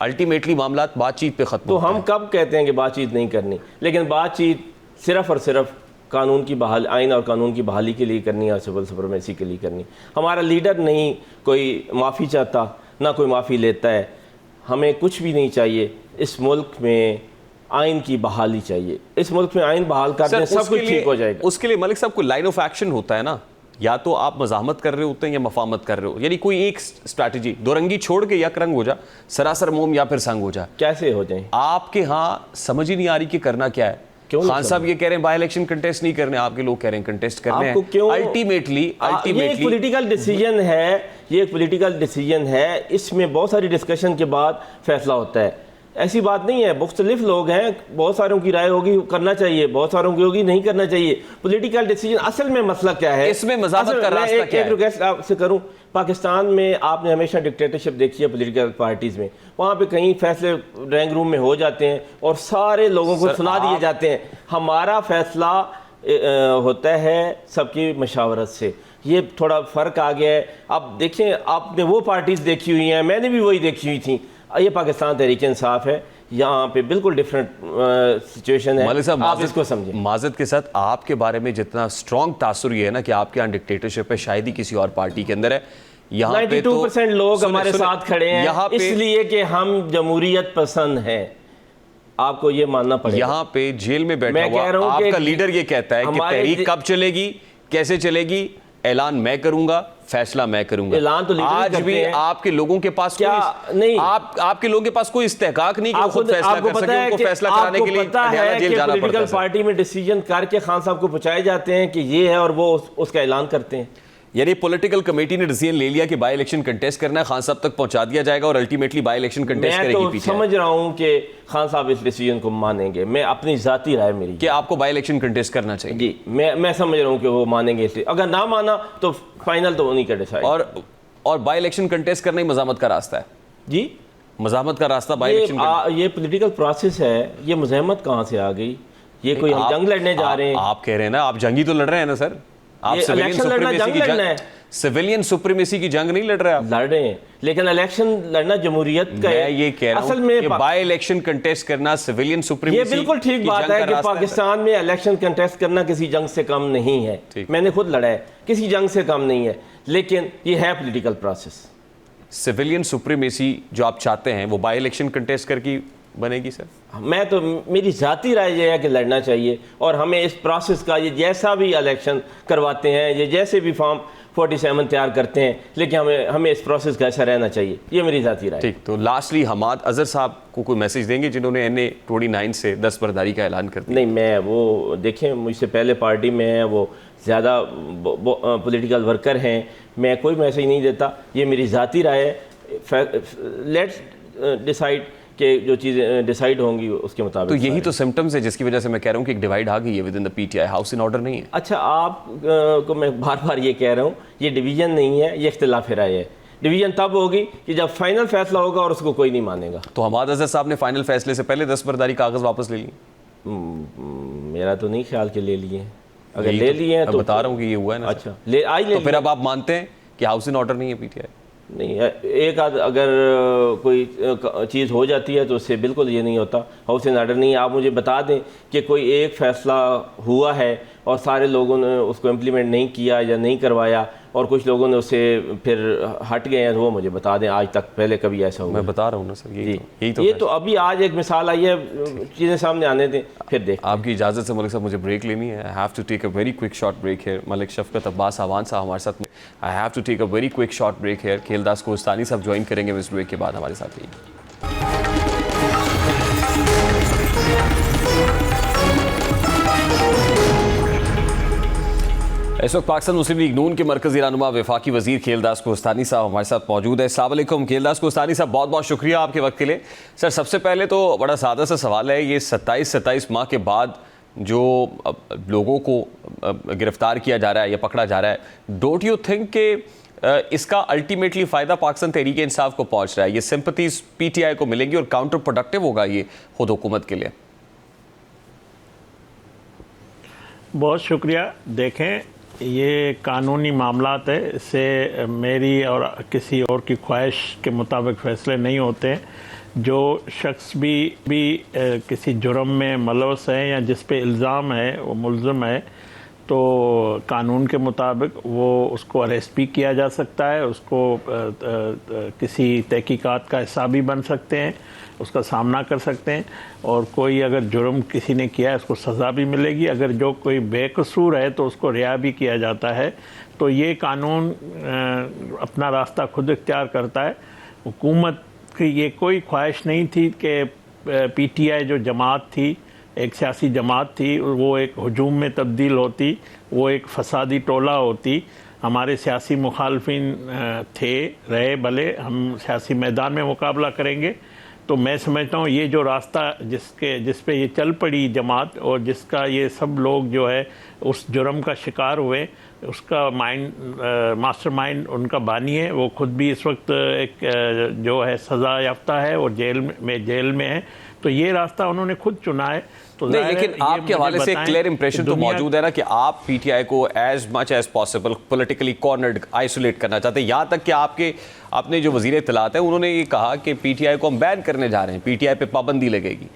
अल्टीमेटली मामला बातचीत पे खत्म। तो हम कब कहते हैं कि बातचीत नहीं करनी? लेकिन बातचीत सिर्फ और सिर्फ कानून की बहाली, आइन और कानून की बहाली के लिए करनी है और सिविल सुपरमेसी के लिए करनी। हमारा लीडर नहीं कोई माफ़ी चाहता, ना कोई माफ़ी लेता है। हमें कुछ भी नहीं चाहिए, इस मुल्क में आइन की बहाली चाहिए। इस मुल्क में आइन बहाल कर दें, सब कुछ ठीक हो जाएगा। उसके लिए मलिक साहब कोई लाइन ऑफ एक्शन होता है ना, या तो आप मज़ाहमत कर रहे होते हैं या मफामत कर रहे हो, यानी कोई एक स्ट्रैटेजी। दो रंगी छोड़ के या रंग हो जा, सरासर मोम या फिर संग हो जा। कैसे हो जाए? आपके यहाँ समझ ही नहीं आ रही कि करना क्या है। खान साहब ये कह रहे हैं बाय इलेक्शन कंटेस्ट नहीं करने, आपके लोग कह रहे हैं कंटेस्ट करने हैं। क्यों? अल्टीमेटली ये एक पॉलिटिकल डिसीजन है ये एक पॉलिटिकल डिसीजन है, इसमें बहुत सारी डिस्कशन के बाद फैसला होता है। ऐसी बात नहीं है, मुख्तलिफ लोग हैं, बहुत सारों की राय होगी करना चाहिए, बहुत सारों की होगी नहीं करना चाहिए। पॉलिटिकल डिसीजन असल में मसला क्या है, इसमें मज़ामत का रास्ता क्या है? एक रिक्वेस्ट आपसे करूं, पाकिस्तान में आपने हमेशा डिक्टेटरशिप देखी है पॉलिटिकल पार्टीज़ में, वहाँ पे कहीं फैसले ड्राइंग रूम में हो जाते हैं और सारे लोगों को सुना दिए जाते हैं। हमारा फैसला होता है सबकी मशावरत से, ये थोड़ा फ़र्क आ गया है। अब देखें, आपने वो पार्टीज़ देखी हुई हैं, मैंने भी वही देखी हुई थी। ये पाकिस्तान तहरीक इंसाफ है, यहाँ पे बिल्कुल डिफरेंट सिचुएशन है। मलिक साहब, आप इसको समझें। माज़रत के साथ, आपके बारे में जितना स्ट्रॉन्ग तासुर ये है ना कि आपके यहाँ डिक्टेटरशिप है, शायद ही किसी और पार्टी के अंदर है। यहाँ पे 92% लोग हमारे साथ खड़े हैं, यहाँ पे इसलिए कि हम जमहूरियत पसंद हैं। आपको ये मानना पड़ेगा। यहाँ पे जेल में बैठा मैं कह रहा हुआ हूं कि आपका लीडर ये कहता है कि तहरीक कब चलेगी, कैसे चलेगी, ऐलान मैं करूंगा, फैसला मैं करूंगा। ऐलान तो लीडर आज भी आपके लोगों के पास क्या नहीं, आपके लोगों के पास कोई इस्तेहकाक नहीं कि वो खुद फैसला कर सके। उनको फैसला कराने के लिए जेल जाना पड़ता है। पॉलिटिकल पार्टी में डिसीजन करके खान साहब को पहुंचाए जाते हैं कि ये है और वो उसका ऐलान करते हैं। यानी पॉलिटिकल कमेटी ने डिसीजन ले लिया कि बाई इलेक्शन कंटेस्ट करना है, खान साहब तक पहुंचा दिया जाएगा और अल्टीमेटली बाई इलेक्शन कंटेस्ट करेगी। मैं तो समझ रहा हूं कि खान साहब इस डिसीजन को मानेंगे। मैं अपनी जाती राय मेरी कि आपको बाई इलेक्शन कंटेस्ट करना चाहिए। जी, मैं समझ रहा हूं कि वो मानेंगे। इसलिए अगर ना माना तो फाइनल तो उन्हीं का डिसाइड। और बाई इलेक्शन कंटेस्ट करना ही मज़ामत का रास्ता है। जी, मज़ामत का रास्ता बाई इलेक्शन। ये पॉलिटिकल प्रोसेस है, ये मज़ाहमत कहाँ से आ गई? ये कोई हम जंग लड़ने जा रहे हैं? आप कह रहे हैं ना, आप जंगी तो लड़ रहे हैं ना सर। आप सिविलियन सुप्रीमेसी की जंग नहीं लड़ रहे, आप लड़ रहे हैं, लेकिन इलेक्शन लड़ना जमहूरियत का है। ये कह रहा असल में बाय इलेक्शन कंटेस्ट करना सिविलियन सुप्रीमेसी, ये बिल्कुल ठीक बात है कि पाकिस्तान में इलेक्शन कंटेस्ट करना किसी जंग से कम नहीं है। मैंने खुद लड़ा है, किसी जंग से कम नहीं है, लेकिन ये है पॉलिटिकल प्रोसेस। सिविलियन सुप्रीमेसी जो आप चाहते हैं वो बाय इलेक्शन कंटेस्ट करके बनेगी सर? मैं तो, मेरी ज़ाती राय ये है कि लड़ना चाहिए और हमें इस प्रोसेस का, ये जैसा भी इलेक्शन करवाते हैं, ये जैसे भी फॉर्म 47 तैयार करते हैं, लेकिन हमें इस प्रोसेस का ऐसा रहना चाहिए। ये मेरी ज़ाती राय। ठीक, तो लास्टली हमाद अजहर साहब को कोई मैसेज देंगे जिन्होंने NA 29 से दस्तबरदारी का ऐलान कर दिया? नहीं, मैं वो देखें, मुझसे पहले पार्टी में है, वो ज़्यादा पॉलिटिकल वर्कर हैं, मैं कोई मैसेज नहीं देता। ये मेरी ज़ाती राय है। लेट्स डिसाइड कि जो चीज़ें डिसाइड होंगी उसके मुताबिक। तो यही तो सिम्टम्स है जिसकी वजह से मैं कह रहा हूँ कि एक डिवाइड आ गई है with in the PTI, house in order नहीं है। अच्छा, आप को मैं बार बार ये कह रहा हूँ, ये डिवीज़न नहीं है, ये इख्तिलाफ राय है। डिवीज़न तब होगी कि जब फाइनल फैसला होगा और उसको कोई नहीं मानेगा। तो हमाद अजहर साहब ने फाइनल फैसले से पहले दस्तबरदारी कागज़ वापस ले लिए? मेरा तो नहीं ख्याल के ले लिए। अगर ले लिए हैं तो बता रहा हूँ कि ये हुआ है ना। अच्छा, ले फिर अब आप मानते हैं कि हाउस इन ऑर्डर नहीं है PTI? नहीं, एक आध अगर कोई चीज़ हो जाती है तो उससे बिल्कुल ये नहीं होता हाउस इन ऑर्डर नहीं है। आप मुझे बता दें कि कोई एक फ़ैसला हुआ है और सारे लोगों ने उसको इम्प्लीमेंट नहीं किया या नहीं करवाया और कुछ लोगों ने उससे फिर हट गए हैं, तो वो मुझे बता दें आज तक पहले कभी ऐसा हुआ? मैं बता रहा हूँ ना सर, ये तो अभी आज एक मिसाल आई है, चीज़ें सामने आने दें फिर देख। आपकी इजाज़त से मलिक साहब मुझे ब्रेक लेनी है। I have to take a very quick short break here. Malik Shafqat Abbas Awan sahab हमारे साथ में। I have to take a very quick short break here. Kheldas Kostani sahab join करेंगे इस ब्रेक के बाद हमारे साथ ही। इस वक्त पाकिस्तान मुस्लिम लीग नून के मरकज़ी रहनुमा वफाकी वज़ीर खेलदास कोस्तानी साहब हमारे साथ मौजूद है। अस्सलाम वालेकुम खेलदास कोस्तानी साहब, बहुत बहुत शुक्रिया आपके वक्त के लिए। सर, सबसे पहले तो बड़ा सादा सा सवाल है, ये 27 माह के बाद जो लोगों को गिरफ्तार किया जा रहा है या पकड़ा जा रहा है, डोंट यू थिंक कि इसका अल्टीमेटली फ़ायदा पाकिस्तान तहरीक इंसाफ को पहुँच रहा है? ये सिंपथीज़ PTI को मिलेंगी और काउंटर प्रोडक्टिव होगा ये खुद हुकूमत के लिए? बहुत शुक्रिया। देखें, ये कानूनी मामलात है, इससे मेरी और किसी और की ख्वाहिश के मुताबिक फ़ैसले नहीं होते हैं। जो शख्स भी किसी जुर्म में मुलव्वस है या जिस पे इल्ज़ाम है वो मुल्ज़म है, तो कानून के मुताबिक वो उसको अरेस्ट भी किया जा सकता है, उसको किसी तहकीकात का हिस्सा भी बन सकते हैं, उसका सामना कर सकते हैं, और कोई अगर जुर्म किसी ने किया है उसको सज़ा भी मिलेगी। अगर जो कोई बेकसूर है तो उसको रिहा भी किया जाता है। तो ये कानून अपना रास्ता खुद इख्तियार करता है। हुकूमत की ये कोई ख्वाहिश नहीं थी कि PTI जो जमात थी, एक सियासी जमात थी, वो एक हजूम में तब्दील होती, वो एक फसादी टोला होती। हमारे सियासी मुखालफिन थे रहे, भले हम सियासी मैदान में मुकाबला करेंगे। तो मैं समझता हूँ ये जो रास्ता जिस पे ये चल पड़ी जमात और जिसका ये सब लोग जो है उस जुर्म का शिकार हुए, उसका मास्टरमाइंड उनका बानी है। वो खुद भी इस वक्त एक जो है सज़ा याफ्ता है और जेल में है। तो ये रास्ता उन्होंने खुद चुना है। तो नहीं, लेकिन आपके हवाले से क्लियर इंप्रेशन तो मौजूद है ना कि आप पीटीआई को as much as possible politically cornered isolate करना चाहते हैं। यहाँ तक कि आपने जो वजीर इत्तलात है उन्होंने ये कहा कि पीटीआई को हम बैन करने जा रहे हैं, पीटीआई पे पाबंदी लगेगी।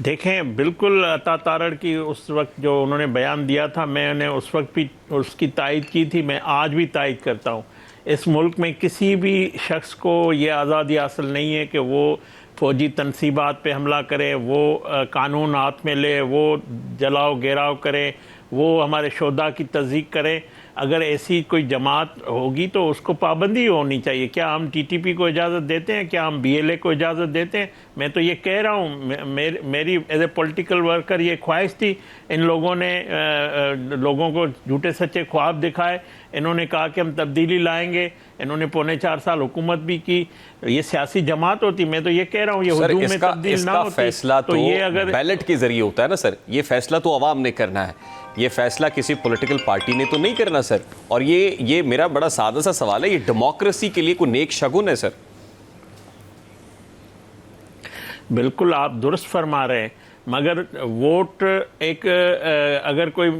देखें, बिल्कुल अता तारड़ की उस वक्त जो उन्होंने बयान दिया था, मैंने उस वक्त भी उसकी तायद की थी, मैं आज भी तायद करता हूँ। इस मुल्क में किसी भी शख्स को ये आज़ादी हासिल नहीं है कि वो फ़ौजी तनसीबात पे हमला करे, वो कानून हाथ में ले, वो जलाओ घेराव करे, वो हमारे शोधा की तज़दीक करे। अगर ऐसी कोई जमात होगी तो उसको पाबंदी होनी चाहिए। क्या हम टीटीपी को इजाज़त देते हैं? क्या हम बीएलए को इजाज़त देते हैं? मैं तो ये कह रहा हूँ, मेरी एज ए पॉलिटिकल वर्कर ये ख्वाहिश थी। इन लोगों ने लोगों को झूठे सच्चे ख्वाब दिखाए। इन्होंने कहा कि हम तब्दीली लाएंगे। इन्होंने 4.25 साल हुकूमत भी की। ये सियासी जमात होती, मैं तो ये कह रहा हूँ ये हुजूम में तब्दील ना होती। फैसला तो ये अगर बैलेट के जरिए होता है ना सर, ये फैसला तो अवाम ने करना है, ये फैसला किसी पॉलिटिकल पार्टी ने तो नहीं करना सर। और ये मेरा बड़ा सादा सा सवाल है, ये डेमोक्रेसी के लिए कोई नेक शगुन है सर? बिल्कुल आप दुरुस्त फरमा रहे हैं, मगर वोट एक अगर कोई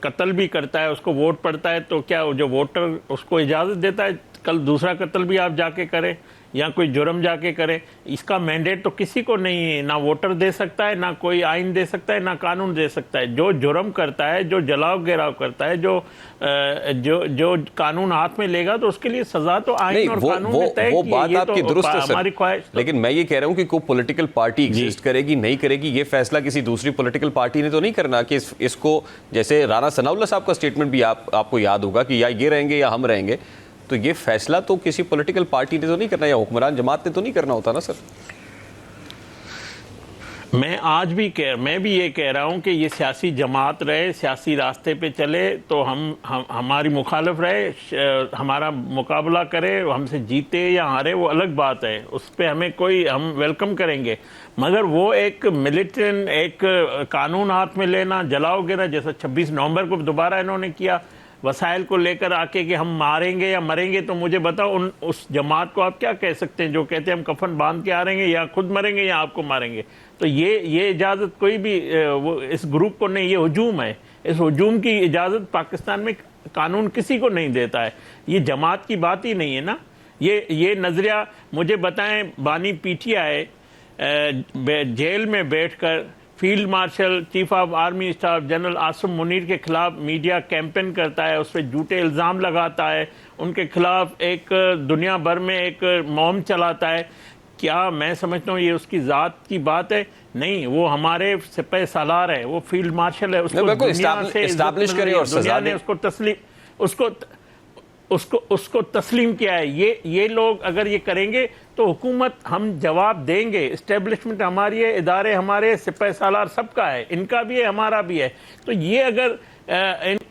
कत्ल भी करता है, उसको वोट पड़ता है, तो क्या जो वोटर उसको इजाज़त देता है कल दूसरा कत्ल भी आप जाके करें या कोई जुर्म जाके करें? इसका मैंडेट तो किसी को नहीं है। ना वोटर दे सकता है, ना कोई आइन दे सकता है, ना कानून दे सकता है। जो जुर्म करता है, जो जलाव गिराव करता है, जो कानून हाथ में लेगा तो उसके लिए सजा तो आइन और कानून ने तय की। वो बात आपकी दुरुस्त है हमारी ख्वाहिश। लेकिन मैं ये कह रहा हूँ कि कोई पॉलिटिकल पार्टी एग्जिस्ट करेगी नहीं करेगी, ये फैसला किसी दूसरी पॉलिटिकल पार्टी ने तो नहीं करना कि इसको, जैसे राना सनाउल्लाह साहब का स्टेटमेंट भी आपको याद होगा कि या ये रहेंगे या हम रहेंगे। तो ये फैसला तो किसी पॉलिटिकल पार्टी ने तो नहीं करना, या हुक्मरान जमात ने तो नहीं करना होता ना सर? मैं भी ये कह रहा हूँ कि ये सियासी जमात रहे, सियासी रास्ते पे चले तो हम हमारी मुखालिफ रहे, हमारा मुकाबला करे, हमसे जीते या हारे वो अलग बात है, उस पर हम वेलकम करेंगे। मगर वो एक मिलिटेंट, एक कानून हाथ में लेना, जलाओ गिरा, जैसा 26 नवंबर को दोबारा इन्होंने किया, वसाइल को लेकर आके कि हम मारेंगे या मरेंगे, तो मुझे बताओ उस जमात को आप क्या कह सकते हैं जो कहते हैं हम कफन बांध के आ रहेंगे, या खुद मरेंगे या आपको मारेंगे? तो ये इजाज़त कोई भी वो इस ग्रुप को नहीं, ये हुजूम है। इस हुजूम की इजाज़त पाकिस्तान में कानून किसी को नहीं देता है। ये जमात की बात ही नहीं है ना। ये नज़रिया मुझे बताएं, बानी पीटीआई जेल में बैठकर field marshal, chief of army staff general Asim Munir के खिलाफ मीडिया कैंपेन करता है, उस पर झूठे इल्ज़ाम लगाता है, उनके खिलाफ एक दुनिया भर में एक मुहिम चलाता है। क्या मैं समझता हूँ ये उसकी ज़ात की बात है? नहीं, वो हमारे सिपह सालार है, वो फील्ड मार्शल है। उसको दुनिया से एस्टैब्लिश करें और दुनिया ने उसको तस्लीम किया है। ये लोग अगर ये करेंगे तो हुकूमत हम जवाब देंगे। इस्टेब्लिशमेंट हमारी है, इदारे हमारे, सिपह सालार सबका है, इनका भी है, हमारा भी है। तो ये अगर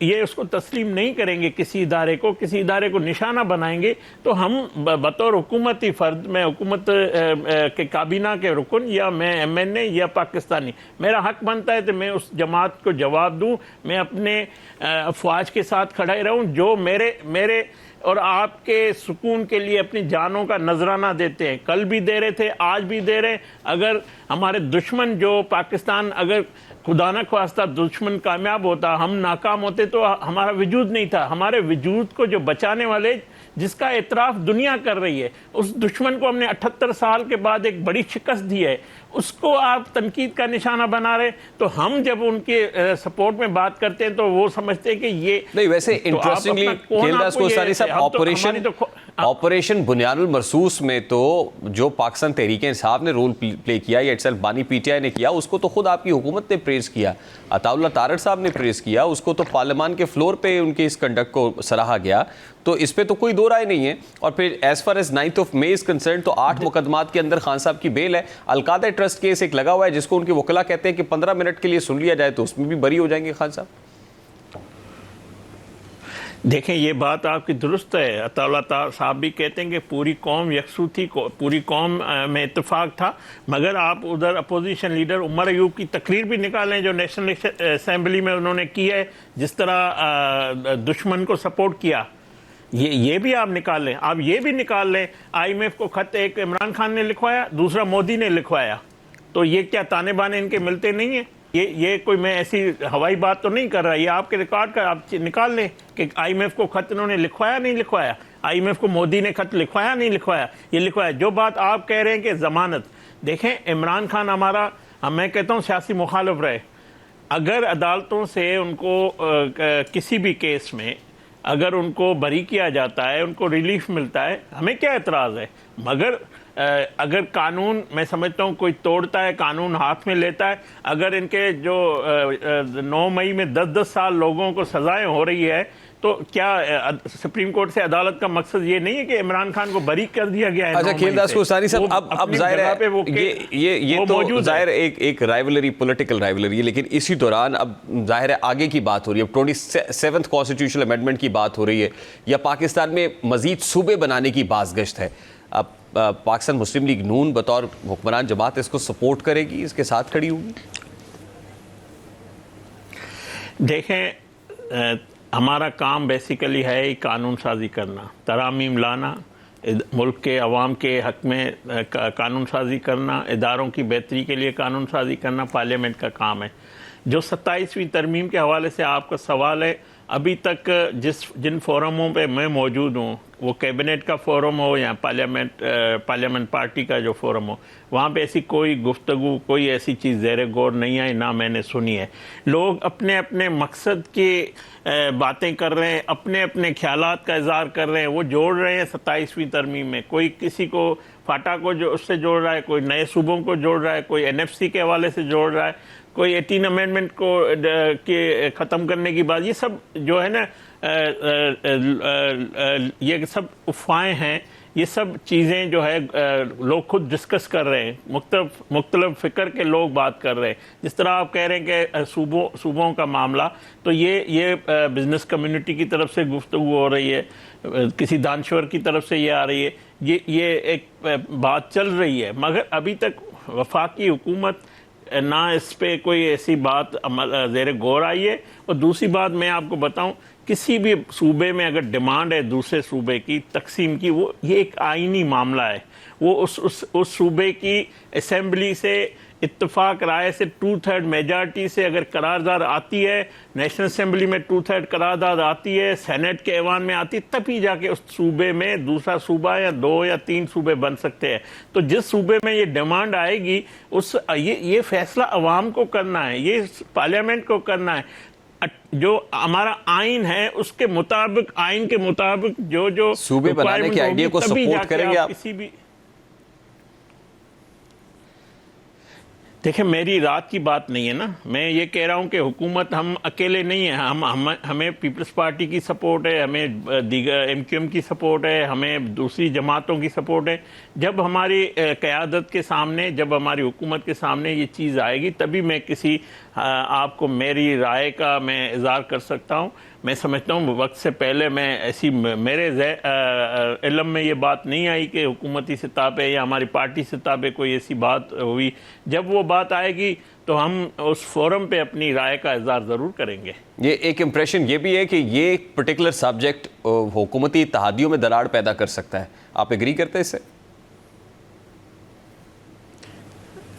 ये उसको तस्लीम नहीं करेंगे, किसी इदारे को निशाना बनाएंगे, तो हम बतौर हुकूमती फ़र्द, मैं हुकूमत के काबीना के रुकन या मैं MNA या पाकिस्तानी, मेरा हक बनता है कि मैं उस जमात को जवाब दूँ, मैं अपने अफवाज के साथ खड़ा रहूँ जो मेरे और आपके सुकून के लिए अपनी जानों का नजराना देते हैं। कल भी दे रहे थे, आज भी दे रहे। अगर हमारे दुश्मन जो पाकिस्तान, अगर खुदा न ख्वास्ता दुश्मन कामयाब होता, हम नाकाम होते, तो हमारा वजूद नहीं था। हमारे वजूद को जो बचाने वाले, जिसका एतराफ़ दुनिया कर रही है, उस दुश्मन को हमने 78 साल के बाद एक बड़ी शिकस्त दी है, उसको आप तनकीद का निशाना बना रहे। तो हम जब उनके सपोर्ट में बात करते हैं तो वो समझते हैं कि ये नहीं। वैसे इंटरेस्टिंगली ऑपरेशन बुनियानुल मरसूस में तो जो पाकिस्तान तहरीक इंसाफ ने रोल प्ले किया, या इटसेल्फ बानी पीटीआई ने किया, उसको तो खुद आपकी हुकूमत ने प्रेज़ किया, अताउल्लाह तारड़ साहब ने प्रेज़ किया, उसको तो पार्लियामान के फ्लोर पे उनके इस कंडक्ट को सराहा गया। तो इस पे तो कोई दो राय नहीं है। और फिर as far as 9 May is concern, तो 8 मुकदमात के अंदर खान साहब की बेल है। अलकादा ट्रस्ट केस एक लगा हुआ है जिसको उनके वकला कहते हैं कि 15 मिनट के लिए सुन लिया जाए तो उसमें भी बरी हो जाएंगे खान साहब। देखें, ये बात आपकी दुरुस्त है। अताउल्लाह साहब भी कहते हैं कि पूरी कौम यकसू थी, पूरी कौम में इत्तेफाक था, मगर आप उधर अपोजिशन लीडर उमर अयूब की तकरीर भी निकालें जो नेशनल असेंबली में उन्होंने की है, जिस तरह दुश्मन को सपोर्ट किया, ये भी आप निकाल लें। आप ये भी निकाल लें, IMF को खत एक इमरान खान ने लिखवाया, दूसरा मोदी ने लिखवाया, तो ये क्या ताने बाने इनके मिलते नहीं है? ये कोई मैं ऐसी हवाई बात तो नहीं कर रहा, ये आपके रिकॉर्ड का आप निकाल लें कि IMF को खत इन्होंने लिखवाया नहीं लिखवाया, IMF को मोदी ने खत लिखवाया नहीं लिखवाया, ये लिखवाया। जो बात आप कह रहे हैं कि जमानत, देखें इमरान खान हमारा, मैं कहता हूँ सियासी मुखालिफ रहे, अगर अदालतों से उनको किसी भी केस में अगर उनको बरी किया जाता है, उनको रिलीफ मिलता है, हमें क्या एतराज़ है। मगर अगर कानून, मैं समझता हूँ, कोई तोड़ता है, कानून हाथ में लेता है, अगर इनके जो 9 मई में 10-10 साल लोगों को सजाएं हो रही है, तो क्या सुप्रीम कोर्ट से अदालत का मकसद ये नहीं है कि इमरान खान को बरी कर दिया गया है? अच्छा खेलदास कोसानी साहब, अब जाहिर है ये तो जाहिर एक राइवलरी, पॉलिटिकल राइवलरी है, लेकिन इसी दौरान अब जाहिर है आगे की बात हो रही है, 27th कॉन्स्टिट्यूशनल अमेंडमेंट की बात हो रही है, या पाकिस्तान में मजीद सूबे बनाने की बाज़गश्त है। अब पाकिस्तान मुस्लिम लीग नून बतौर हुक्मरान जमात इसको सपोर्ट करेगी, इसके साथ खड़ी होगी? देखें, हमारा काम बेसिकली है कानून साजी करना, तरामीम लाना, मुल्क के अवाम के हक में कानून साजी करना, इदारों की बेहतरी के लिए कानून साजी करना पार्लियामेंट का काम है। जो 27वीं तरमीम के हवाले से आपका सवाल है, अभी तक जिन फोरमों पे मैं मौजूद हूँ, वो कैबिनेट का फोरम हो या पार्लियामेंट पार्टी का जो फोरम हो, वहाँ पे ऐसी कोई गुफ्तगू, कोई ऐसी चीज़ ज़ेरे गौर नहीं आई, ना मैंने सुनी है। लोग अपने अपने मकसद की बातें कर रहे हैं, अपने अपने ख्यालात का इज़हार कर रहे हैं, वो जोड़ रहे हैं 27वीं तरमीम में। कोई किसी को फाटा को जो उससे जोड़ रहा है, कोई नए सूबों को जोड़ रहा है, कोई NFC के हवाले से जोड़ रहा है, कोई 18 अमेंडमेंट को के ख़त्म करने की बात। ये सब जो है ना, ये सब अफवाहें हैं, ये सब चीज़ें जो है लोग खुद डिस्कस कर रहे हैं, मुख्तलिफ फ़िक्र के लोग बात कर रहे हैं। जिस तरह आप कह रहे हैं कि सूबों का मामला, तो ये बिज़नेस कम्युनिटी की तरफ से गुफ्तगू हो रही है, किसी दानश्वर की तरफ से ये आ रही है, ये एक बात चल रही है, मगर अभी तक वफाकी हुकूमत ना इस पे कोई ऐसी बात ज़ेर गौर आई है। और दूसरी बात मैं आपको बताऊं, किसी भी सूबे में अगर डिमांड है दूसरे सूबे की तकसीम की, वो ये एक आईनी मामला है, वो उस सूबे की असेंबली से इत्तफाक राय से 2/3 मेजॉरिटी से अगर करारदाद आती है, नेशनल असेंबली में 2/3 करारदाद आती है, सेनेट के ऐवान में आती है, तभी जाके उस सूबे में दूसरा सूबा या 2 या 3 सूबे बन सकते हैं। तो जिस सूबे में ये डिमांड आएगी, ये फैसला अवाम को करना है, ये पार्लियामेंट को करना है। जो हमारा आइन है उसके मुताबिक, आइन के मुताबिक जो सूबे बनाने के आइडिया को सपोर्ट करेंगे आप? किसी भी, देखिए मेरी रात की बात नहीं है ना, मैं ये कह रहा हूँ कि हुकूमत हम अकेले नहीं है, हमें पीपल्स पार्टी की सपोर्ट है, हमें दीगर MQM की सपोर्ट है, हमें दूसरी जमातों की सपोर्ट है। जब हमारी क़यादत के सामने, जब हमारी हुकूमत के सामने ये चीज़ आएगी, तभी मैं किसी आपको मेरी राय का मैं इज़हार कर सकता हूँ। मैं समझता हूँ वक्त से पहले मैं ऐसी, मेरे इल्म में ये बात नहीं आई कि हुकूमती सतह पे या हमारी पार्टी सतह पे कोई ऐसी बात हुई। जब वो बात आएगी तो हम उस फोरम पे अपनी राय का इज़हार ज़रूर करेंगे। ये एक इम्प्रेशन ये भी है कि ये एक पर्टिकुलर सब्जेक्ट हुकूमती इत्तेहादियों में दरार पैदा कर सकता है, आप एग्री करते हैं इससे?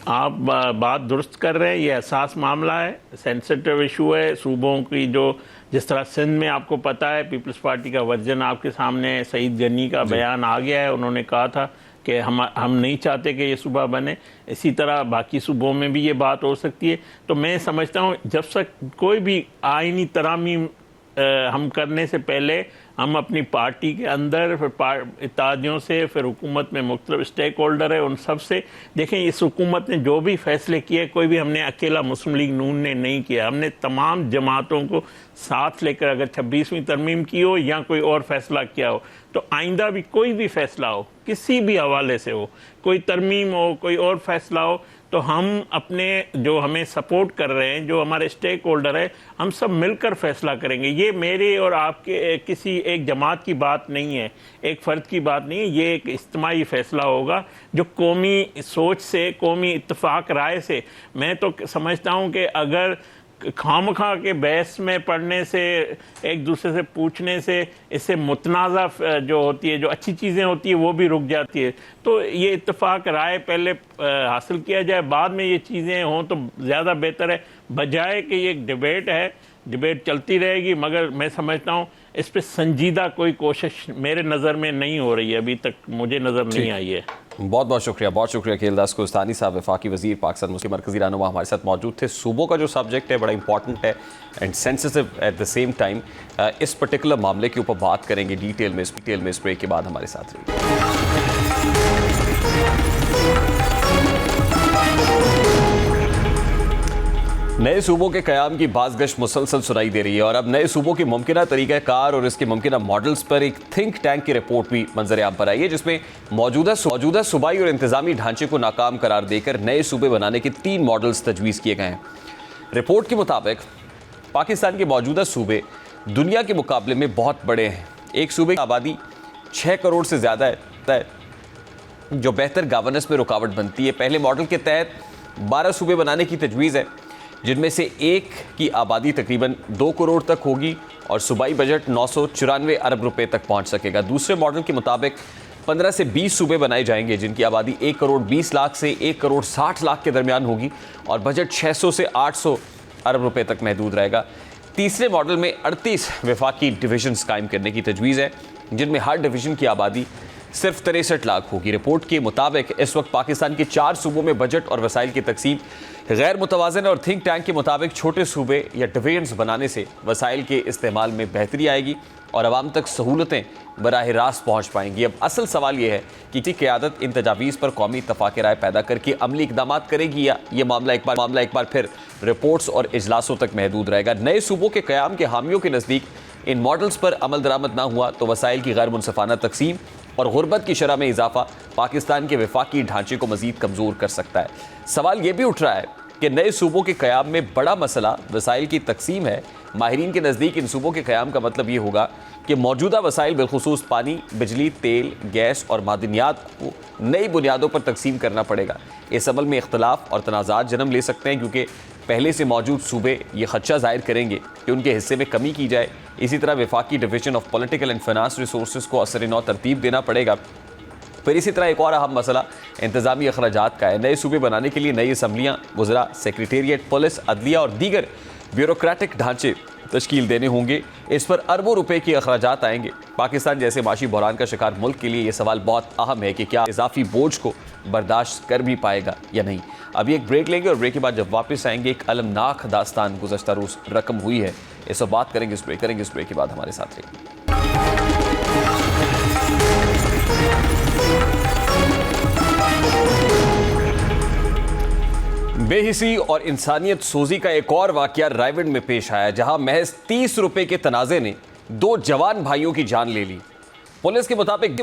आप बात दुरुस्त कर रहे हैं, ये हसास मामला है, सेंसिटिव इशू है। सूबों की जो, जिस तरह सिंध में आपको पता है पीपल्स पार्टी का वर्जन आपके सामने, सईद गनी का बयान आ गया है, उन्होंने कहा था कि हम नहीं चाहते कि ये सूबा बने। इसी तरह बाकी सूबों में भी ये बात हो सकती है। तो मैं समझता हूँ जब तक कोई भी आईनी तरामीम हम करने से पहले हम अपनी पार्टी के अंदर, फिर इत्तेहादियों से, फिर हुकूमत में मुख्तलिफ स्टेक होल्डर है, उन सब से देखें इस हुकूमत ने जो भी फैसले किए, कोई भी हमने अकेला मुस्लिम लीग नून ने नहीं किया, हमने तमाम जमातों को साथ लेकर, अगर 26वीं तरमीम की हो या कोई और फैसला किया हो, तो आइंदा भी कोई भी फैसला हो, किसी भी हवाले से हो, कोई तरमीम हो, कोई और फैसला हो, तो तो हम अपने जो हमें सपोर्ट कर रहे हैं, जो हमारे स्टेक होल्डर है, हम सब मिलकर फैसला करेंगे। ये मेरे और आपके किसी एक जमात की बात नहीं है, एक फ़र्द की बात नहीं है, ये एक इज्तिमाई फैसला होगा जो कौमी सोच से, कौमी इत्तेफाक राय से। मैं तो समझता हूँ कि अगर खामखा के बहस में पढ़ने से, एक दूसरे से पूछने से, इससे मुतनाज़ा जो होती है, जो अच्छी चीज़ें होती है, वो भी रुक जाती है। तो ये इत्तेफाक राय पहले हासिल किया जाए, बाद में ये चीज़ें हों तो ज़्यादा बेहतर है, बजाय कि ये एक डिबेट है। डिबेट चलती रहेगी, मगर मैं समझता हूँ इस पर संजीदा कोई कोशिश मेरे नज़र में नहीं हो रही है, अभी तक मुझे नज़र नहीं आई है। बहुत बहुत शुक्रिया खेलदास कोस्तानी साहब, वफाकी वज़ीर पाकिस्तान मुस्लिम मरकज़ी रहनुमा हमारे साथ मौजूद थे। सूबों का जो सब्जेक्ट है बड़ा इंपॉर्टेंट है and sensitive at the same time. इस पर्टिकुलर मामले के ऊपर बात करेंगे डिटेल में इस ब्रेक के बाद। हमारे साथ रहिए। नए सूबों के क़याम की बाज़गश मुसलसल सुनाई दे रही है और अब नए सूबों के मुमकिना तरीक़ाकार और इसके मुमकिना मॉडल्स पर एक थिंक टैंक की रिपोर्ट भी मंजर आम पर आई है, जिसमें मौजूदा सूबाई और इंतज़ामी ढांचे को नाकाम करार देकर नए सूबे बनाने के 3 मॉडल्स तजवीज़ किए गए हैं। रिपोर्ट के मुताबिक पाकिस्तान के मौजूदा सूबे दुनिया के मुकाबले में बहुत बड़े हैं। एक सूबे की आबादी 6 करोड़ से ज़्यादा है, जो बेहतर गवर्नेंस में रुकावट बनती है। पहले मॉडल के तहत 12 सूबे बनाने की तजवीज़ है, जिनमें से एक की आबादी तकरीबन 2 करोड़ तक होगी और सूबाई बजट 994 अरब रुपए तक पहुंच सकेगा। दूसरे मॉडल के मुताबिक 15 से 20 सूबे बनाए जाएंगे, जिनकी आबादी 1 करोड़ 20 लाख से 1 करोड़ 60 लाख के दरमियान होगी और बजट 600 से 800 अरब रुपए तक महदूद रहेगा। तीसरे मॉडल में 38 वफाकी डिवीजन्स कायम करने की तजवीज़ है, जिनमें हर डिवीज़न की आबादी सिर्फ 63 लाख होगी। रिपोर्ट के मुताबिक इस वक्त पाकिस्तान के 4 सूबों में बजट और वसाइल की तकसीम गैर मुतवाज़न और थिंक टैंक के मुताबिक छोटे सूबे या डिवीजन्स बनाने से वसाइल के इस्तेमाल में बेहतरी आएगी और आवाम तक सहूलतें बराह रास्त पहुँच पाएंगी। अब असल सवाल यह है कि क़यादत इन तजावीज़ पर कौमी इत्तफ़ाक़ राय पैदा करके अमली इक़दाम करेगी या ये मामला एक बार फिर रिपोर्ट्स और इजलासों तक महदूद रहेगा। नए सूबों के क़याम के हामियों के नज़दीक इन मॉडल्स पर अमल दरामद ना हुआ तो वसाइल की गैर मुनसिफाना तकसीम और गुर्बत की शरह में इजाफा पाकिस्तान के वफाकी ढांचे को मज़ीद कमज़ोर कर सकता है। सवाल ये भी उठ रहा है कि नए सूबों के क़याम में बड़ा मसला वसाइल की तकसीम है। माहिरीन के नज़दीक इन सूबों के क़याम का मतलब ये होगा कि मौजूदा वसाइल बिलखुसूस पानी, बिजली, तेल, गैस और मादनियात को नई बुनियादों पर तकसीम करना पड़ेगा। इस अमल में इख्तलाफ और तनाज़ात जन्म ले सकते हैं, क्योंकि पहले से मौजूद सूबे ये खदशा ज़ाहिर करेंगे कि उनके हिस्से में कमी की जाए। इसी तरह वफाकी division of political and finance resources को असर नौ तरतीब देना पड़ेगा। फिर इसी तरह एक और अहम मसला इंतज़ामी अखराजात का है। नए सूबे बनाने के लिए नई असम्बलियाँ, वज़रा, सेक्रेटेरिएट, पुलिस, अदलिया और दीगर ब्यूरोक्रेटिक ढांचे तश्कील देने होंगे। इस पर अरबों रुपए के अखराजात आएंगे। पाकिस्तान जैसे माशी बहरान का शिकार मुल्क के लिए ये सवाल बहुत अहम है कि क्या इजाफी बोझ को बर्दाश्त कर भी पाएगा या नहीं। अभी एक ब्रेक लेंगे और ब्रेक के बाद जब वापस आएंगे एक अलमनाक दास्तान गुज़श्ता रोज़ रकम हुई है, इस पर बात करेंगे इस ब्रेक के बाद। हमारे साथ रहिए। बेहिसी और इंसानियत सोजी का एक और वाकया रायविंड में पेश आया, जहां महज 30 रुपए के तनाज़े ने 2 जवान भाइयों की जान ले ली। पुलिस के मुताबिक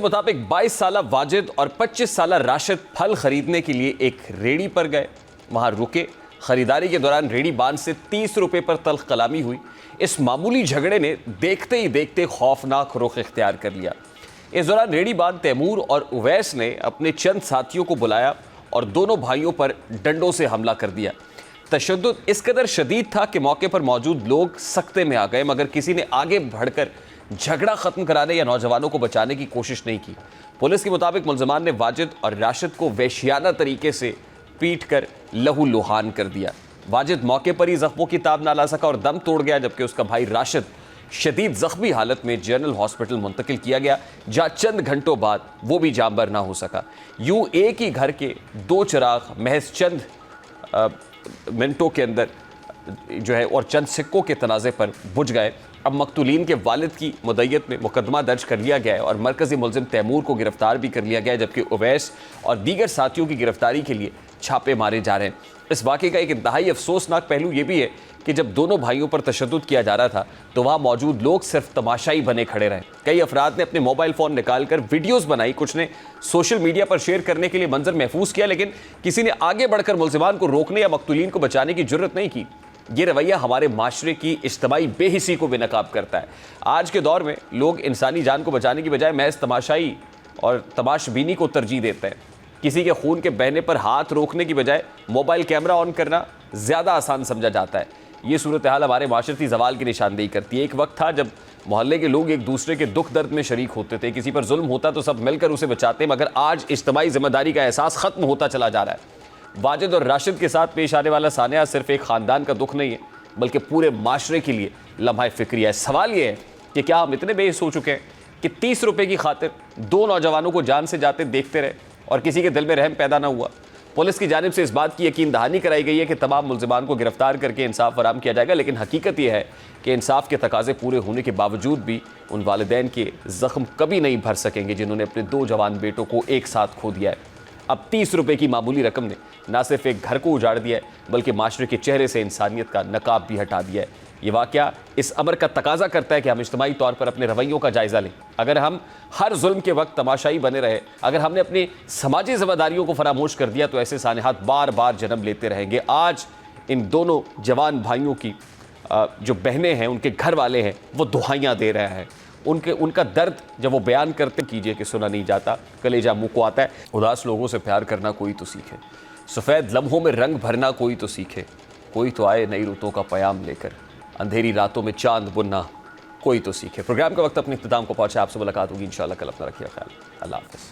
22 साला वाजिद और 25 साला राशिद फल खरीदने के लिए एक रेडी पर गए, वहां रुके। खरीदारी के दौरान रेडी बांध से 30 रुपए पर तल्ख कलामी हुई। इस मामूली झगड़े ने देखते ही देखते खौफनाक रुख इख्तियार कर लिया। इस दौरान रेडी बांध तैमूर और उवैस ने अपने चंद साथियों को बुलाया और दोनों भाइयों पर डंडों से हमला कर दिया। तशद्दुद इस कदर शदीद था कि मौके पर मौजूद लोग सख्ते में आ गए, मगर किसी ने आगे बढ़कर झगड़ा ख़त्म कराने या नौजवानों को बचाने की कोशिश नहीं की। पुलिस के मुताबिक मुलजमान ने वाजिद और राशिद को वहशियाना तरीके से पीट कर लहू लुहान कर दिया। वाजिद मौके पर ही जख्मों की ताब ना ला सका और दम तोड़ गया, जबकि उसका भाई राशिद शदीद जख्मी हालत में जनरल हॉस्पिटल मुंतकिल किया गया, जहाँ चंद घंटों बाद वो भी जांबर ना हो सका। यूं एक ही घर के 2 चिराग महज चंद मिनटों के अंदर जो है और चंद सिक्कों के तनाज़े पर बुझ गए। अब मकतूलीन के वालिद की मुद्दत में मुकदमा दर्ज कर लिया गया है और मरकज़ी मुलजिम तैमूर को गिरफ्तार भी कर लिया गया है, जबकि उवैस और दीगर साथियों की गिरफ्तारी के लिए छापे मारे जा रहे हैं। इस वाक़े का एक इंतहाई अफसोसनाक पहलू ये भी है कि जब दोनों भाइयों पर तशद्दुद किया जा रहा था तो वहाँ मौजूद लोग सिर्फ तमाशाई बने खड़े रहे। कई अफराद ने अपने मोबाइल फ़ोन निकालकर वीडियोज़ बनाई, कुछ ने सोशल मीडिया पर शेयर करने के लिए मंजर महफूज किया, लेकिन किसी ने आगे बढ़कर मुल्ज़िमान को रोकने या मक़तूलीन को बचाने की जुर्रत नहीं की। ये रवैया हमारे माशरे की इज्तिमाई बेहिसी को बेनकाब करता है। आज के दौर में लोग इंसानी जान को बचाने की बजाय महज तमाशाई और तमाशबीनी को तरजीह देते हैं। किसी के खून के बहने पर हाथ रोकने की बजाय मोबाइल कैमरा ऑन करना ज़्यादा आसान समझा जाता है। ये सूरत हाल हमारे माशरती ज़वाल की निशानदेही करती है। एक वक्त था जब मोहल्ले के लोग एक दूसरे के दुख दर्द में शरीक होते थे, किसी पर जुल्म होता तो सब मिलकर उसे बचाते, मगर आज इज्तिमाई जिम्मेदारी का एहसास ख़त्म होता चला जा रहा है। वाजिद और राशिद के साथ पेश आने वाला सानिया सिर्फ एक ख़ानदान का दुख नहीं है, बल्कि पूरे माशरे के लिए लम्हा फ़िक्री है। सवाल ये है कि क्या हम इतने बेहिस हो चुके हैं कि 30 रुपये की खातिर 2 नौजवानों को जान से जाते देखते रहे और किसी के दिल में रहम पैदा ना हुआ। पुलिस की जानिब से इस बात की यकीन दहानी कराई गई है कि तमाम मुल्ज़िमान को गिरफ्तार करके इंसाफ फराहम किया जाएगा, लेकिन हकीकत यह है कि इंसाफ के तकाजे पूरे होने के बावजूद भी उन वालिदैन के ज़ख्म कभी नहीं भर सकेंगे जिन्होंने अपने 2 जवान बेटों को एक साथ खो दिया है। अब 30 रुपये की मामूली रकम ने ना सिर्फ एक घर को उजाड़ दिया है, बल्कि माशरे के चेहरे से इंसानियत का नकाब भी हटा दिया है। ये वाक़या इस अमर का तकाजा करता है कि हम इज्तिमाई तौर पर अपने रवैयों का जायज़ा लें। अगर हम हर जुल्म के वक्त तमाशाई बने रहे, अगर हमने अपनी समाजी ज़िम्मेदारियों को फरामोश कर दिया, तो ऐसे सानेहात बार बार जन्म लेते रहेंगे। आज इन दोनों जवान भाइयों की जो बहनें हैं, उनके घर वाले हैं, वो दुहाइयाँ दे रहे हैं। उनका दर्द जब वो बयान करते कीजिए कि सुना नहीं जाता, कलेजा मुँह को आता है। उदास लोगों से प्यार करना कोई तो सीखे, सफ़ेद लम्हों में रंग भरना कोई तो सीखे, कोई तो आए नई रुतों का पयाम लेकर, अंधेरी रातों में चांद बुनना कोई तो सीखे। प्रोग्राम का वक्त अपने इख्तिताम को पहुंचा। आपसे मुलाकात होगी इंशाल्लाह कल। अपना रखिए ख्याल। अल्लाह हाफ़िज़।